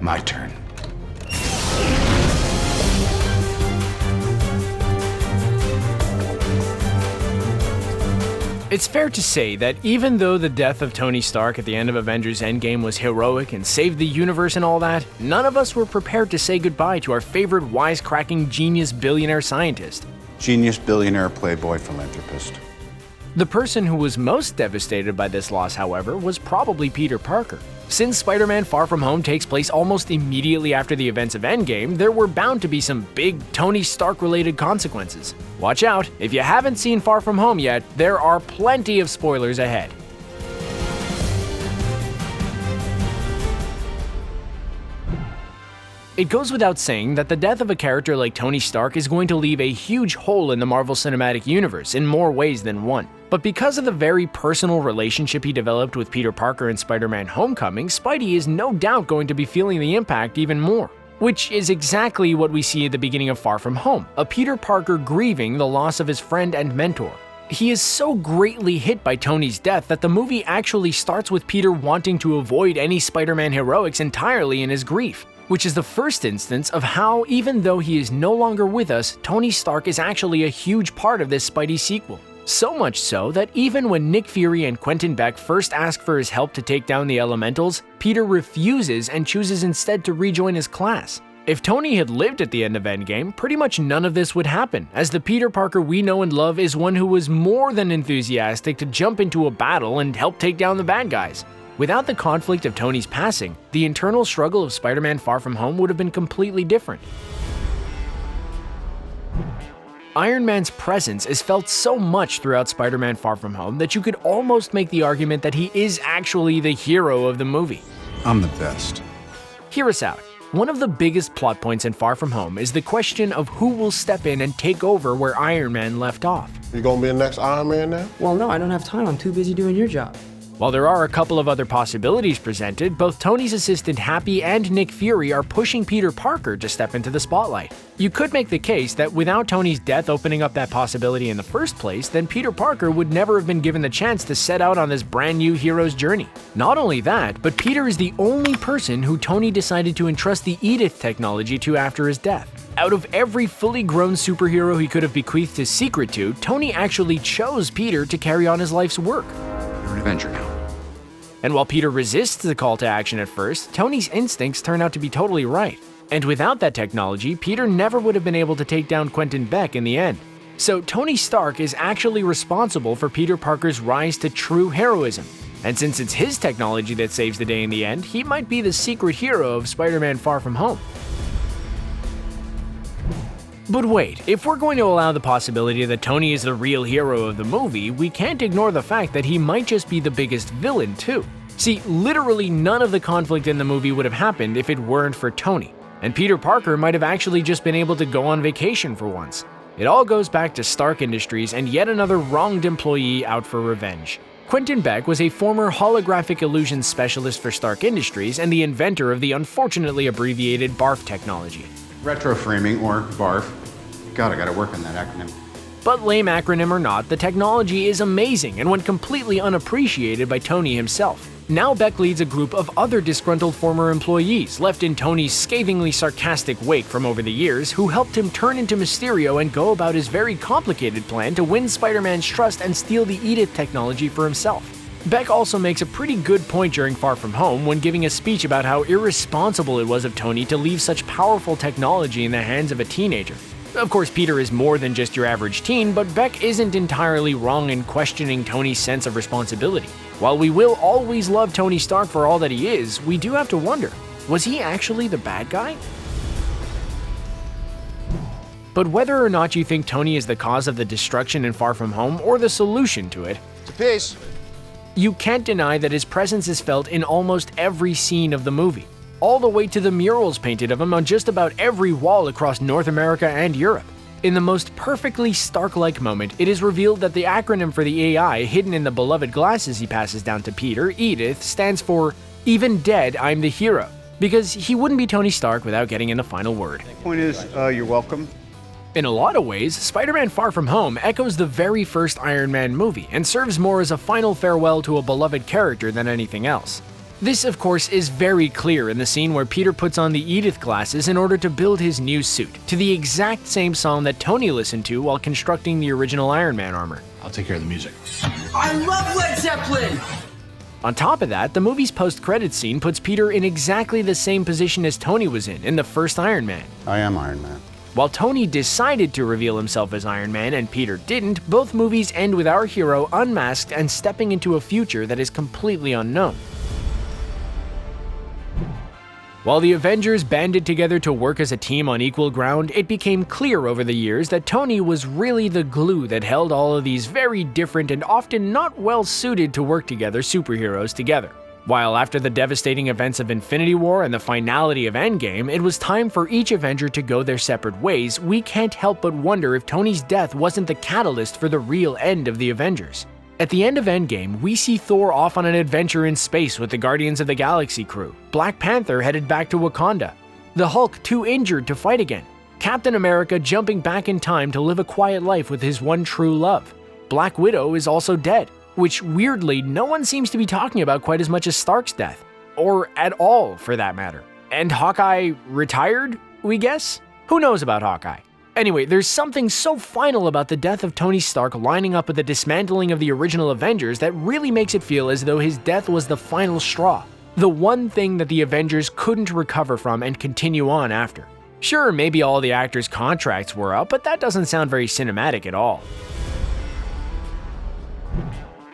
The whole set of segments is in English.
My turn. It's fair to say that even though the death of Tony Stark at the end of Avengers Endgame was heroic and saved the universe and all that, none of us were prepared to say goodbye to our favorite wisecracking genius billionaire scientist. Genius, billionaire, playboy, philanthropist. The person who was most devastated by this loss, however, was probably Peter Parker. Since Spider-Man Far From Home takes place almost immediately after the events of Endgame, there were bound to be some big Tony Stark-related consequences. Watch out, if you haven't seen Far From Home yet, there are plenty of spoilers ahead. It goes without saying that the death of a character like Tony Stark is going to leave a huge hole in the Marvel Cinematic Universe in more ways than one. But because of the very personal relationship he developed with Peter Parker in Spider-Man Homecoming, Spidey is no doubt going to be feeling the impact even more. Which is exactly what we see at the beginning of Far From Home, a Peter Parker grieving the loss of his friend and mentor. He is so greatly hit by Tony's death that the movie actually starts with Peter wanting to avoid any Spider-Man heroics entirely in his grief, which is the first instance of how, even though he is no longer with us, Tony Stark is actually a huge part of this Spidey sequel. So much so that even when Nick Fury and Quentin Beck first ask for his help to take down the Elementals, Peter refuses and chooses instead to rejoin his class. If Tony had lived at the end of Endgame, pretty much none of this would happen, as the Peter Parker we know and love is one who was more than enthusiastic to jump into a battle and help take down the bad guys. Without the conflict of Tony's passing, the internal struggle of Spider-Man Far From Home would have been completely different. Iron Man's presence is felt so much throughout Spider-Man Far From Home that you could almost make the argument that he is actually the hero of the movie. I'm the best. Hear us out. One of the biggest plot points in Far From Home is the question of who will step in and take over where Iron Man left off. You gonna be the next Iron Man now? Well, no, I don't have time. I'm too busy doing your job. While there are a couple of other possibilities presented, both Tony's assistant Happy and Nick Fury are pushing Peter Parker to step into the spotlight. You could make the case that without Tony's death opening up that possibility in the first place, then Peter Parker would never have been given the chance to set out on this brand new hero's journey. Not only that, but Peter is the only person who Tony decided to entrust the Edith technology to after his death. Out of every fully grown superhero he could have bequeathed his secret to, Tony actually chose Peter to carry on his life's work. You're an Avenger now. And while Peter resists the call to action at first, Tony's instincts turn out to be totally right. And without that technology, Peter never would have been able to take down Quentin Beck in the end. So Tony Stark is actually responsible for Peter Parker's rise to true heroism. And since it's his technology that saves the day in the end, he might be the secret hero of Spider-Man Far From Home. But wait, if we're going to allow the possibility that Tony is the real hero of the movie, we can't ignore the fact that he might just be the biggest villain too. See, literally none of the conflict in the movie would have happened if it weren't for Tony, and Peter Parker might have actually just been able to go on vacation for once. It all goes back to Stark Industries and yet another wronged employee out for revenge. Quentin Beck was a former holographic illusion specialist for Stark Industries and the inventor of the unfortunately abbreviated BARF technology. Retro framing, or BARF. God, I gotta work on that acronym. But lame acronym or not, the technology is amazing and went completely unappreciated by Tony himself. Now Beck leads a group of other disgruntled former employees left in Tony's scathingly sarcastic wake from over the years who helped him turn into Mysterio and go about his very complicated plan to win Spider-Man's trust and steal the Edith technology for himself. Beck also makes a pretty good point during Far From Home when giving a speech about how irresponsible it was of Tony to leave such powerful technology in the hands of a teenager. Of course, Peter is more than just your average teen, but Beck isn't entirely wrong in questioning Tony's sense of responsibility. While we will always love Tony Stark for all that he is, we do have to wonder, was he actually the bad guy? But whether or not you think Tony is the cause of the destruction in Far From Home or the solution to it, It's a piece. you can't deny that his presence is felt in almost every scene of the movie, all the way to the murals painted of him on just about every wall across North America and Europe. In the most perfectly Stark-like moment, it is revealed that the acronym for the AI hidden in the beloved glasses he passes down to Peter, Edith, stands for "Even dead, I'm the hero," because he wouldn't be Tony Stark without getting in the final word. Point is, you're welcome. In a lot of ways, Spider-Man Far From Home echoes the very first Iron Man movie and serves more as a final farewell to a beloved character than anything else. This, of course, is very clear in the scene where Peter puts on the Edith glasses in order to build his new suit, to the exact same song that Tony listened to while constructing the original Iron Man armor. I'll take care of the music. I love Led Zeppelin! On top of that, the movie's post-credits scene puts Peter in exactly the same position as Tony was in the first Iron Man. I am Iron Man. While Tony decided to reveal himself as Iron Man and Peter didn't, both movies end with our hero unmasked and stepping into a future that is completely unknown. While the Avengers banded together to work as a team on equal ground, it became clear over the years that Tony was really the glue that held all of these very different and often not well suited to work together superheroes together. While after the devastating events of Infinity War and the finality of Endgame, it was time for each Avenger to go their separate ways, we can't help but wonder if Tony's death wasn't the catalyst for the real end of the Avengers. At the end of Endgame, we see Thor off on an adventure in space with the Guardians of the Galaxy crew, Black Panther headed back to Wakanda, the Hulk too injured to fight again, Captain America jumping back in time to live a quiet life with his one true love. Black Widow is also dead, which weirdly no one seems to be talking about quite as much as Stark's death, or at all for that matter. And Hawkeye retired, we guess? Who knows about Hawkeye? Anyway, there's something so final about the death of Tony Stark lining up with the dismantling of the original Avengers that really makes it feel as though his death was the final straw, the one thing that the Avengers couldn't recover from and continue on after. Sure, maybe all the actors' contracts were up, but that doesn't sound very cinematic at all.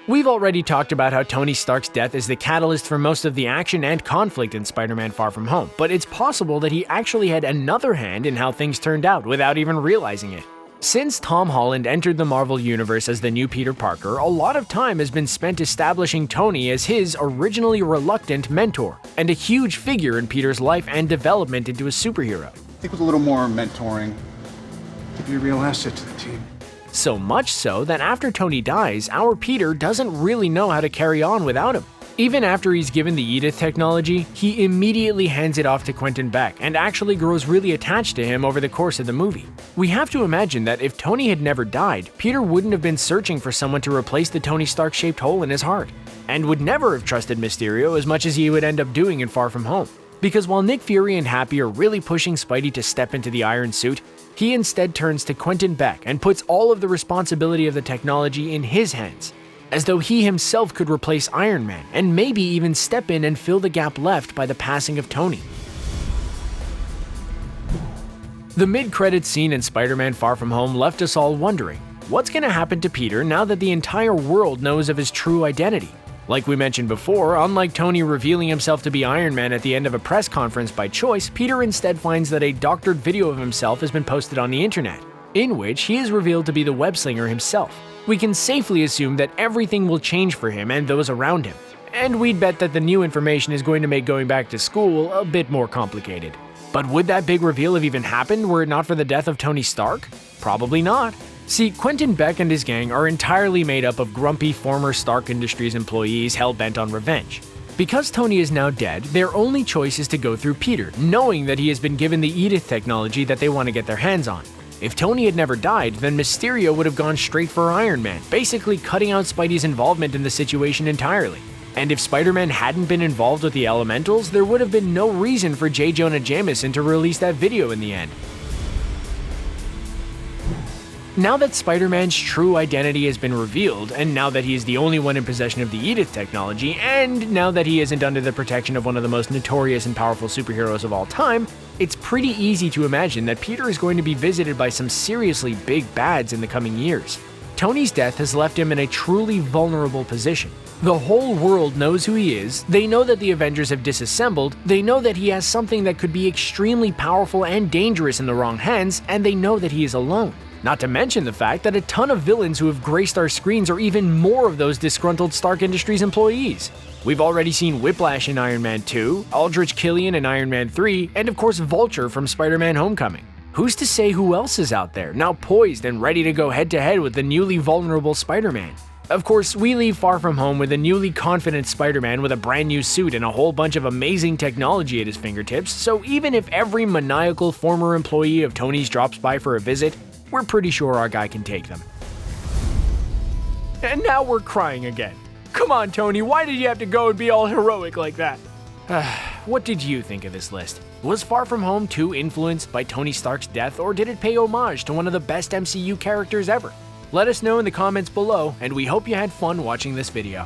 We've already talked about how Tony Stark's death is the catalyst for most of the action and conflict in Spider-Man Far From Home, but it's possible that he actually had another hand in how things turned out without even realizing it. Since Tom Holland entered the Marvel Universe as the new Peter Parker, a lot of time has been spent establishing Tony as his originally reluctant mentor, and a huge figure in Peter's life and development into a superhero. I think with a little more mentoring, he'd be a real asset to the team. So much so that after Tony dies, our Peter doesn't really know how to carry on without him. Even after he's given the Edith technology, he immediately hands it off to Quentin Beck and actually grows really attached to him over the course of the movie. We have to imagine that if Tony had never died, Peter wouldn't have been searching for someone to replace the Tony Stark-shaped hole in his heart, and would never have trusted Mysterio as much as he would end up doing in Far From Home. Because while Nick Fury and Happy are really pushing Spidey to step into the Iron Suit, he instead turns to Quentin Beck and puts all of the responsibility of the technology in his hands, as though he himself could replace Iron Man and maybe even step in and fill the gap left by the passing of Tony. The mid-credits scene in Spider-Man Far From Home left us all wondering, what's going to happen to Peter now that the entire world knows of his true identity? Like we mentioned before, unlike Tony revealing himself to be Iron Man at the end of a press conference by choice, Peter instead finds that a doctored video of himself has been posted on the internet, in which he is revealed to be the web-slinger himself. We can safely assume that everything will change for him and those around him, and we'd bet that the new information is going to make going back to school a bit more complicated. But would that big reveal have even happened were it not for the death of Tony Stark? Probably not. See, Quentin Beck and his gang are entirely made up of grumpy former Stark Industries employees hell-bent on revenge. Because Tony is now dead, their only choice is to go through Peter, knowing that he has been given the Edith technology that they want to get their hands on. If Tony had never died, then Mysterio would have gone straight for Iron Man, basically cutting out Spidey's involvement in the situation entirely. And if Spider-Man hadn't been involved with the Elementals, there would have been no reason for J. Jonah Jameson to release that video in the end. Now that Spider-Man's true identity has been revealed, and now that he is the only one in possession of the Edith technology, and now that he isn't under the protection of one of the most notorious and powerful superheroes of all time, it's pretty easy to imagine that Peter is going to be visited by some seriously big bads in the coming years. Tony's death has left him in a truly vulnerable position. The whole world knows who he is, they know that the Avengers have disassembled, they know that he has something that could be extremely powerful and dangerous in the wrong hands, and they know that he is alone. Not to mention the fact that a ton of villains who have graced our screens are even more of those disgruntled Stark Industries employees. We've already seen Whiplash in Iron Man 2, Aldrich Killian in Iron Man 3, and of course Vulture from Spider-Man Homecoming. Who's to say who else is out there, now poised and ready to go head-to-head with the newly vulnerable Spider-Man? Of course, we leave Far From Home with a newly confident Spider-Man with a brand new suit and a whole bunch of amazing technology at his fingertips, so even if every maniacal former employee of Tony's drops by for a visit, we're pretty sure our guy can take them. And now we're crying again. Come on, Tony, why did you have to go and be all heroic like that? What did you think of this list? Was Far From Home too influenced by Tony Stark's death, or did it pay homage to one of the best MCU characters ever? Let us know in the comments below, and we hope you had fun watching this video.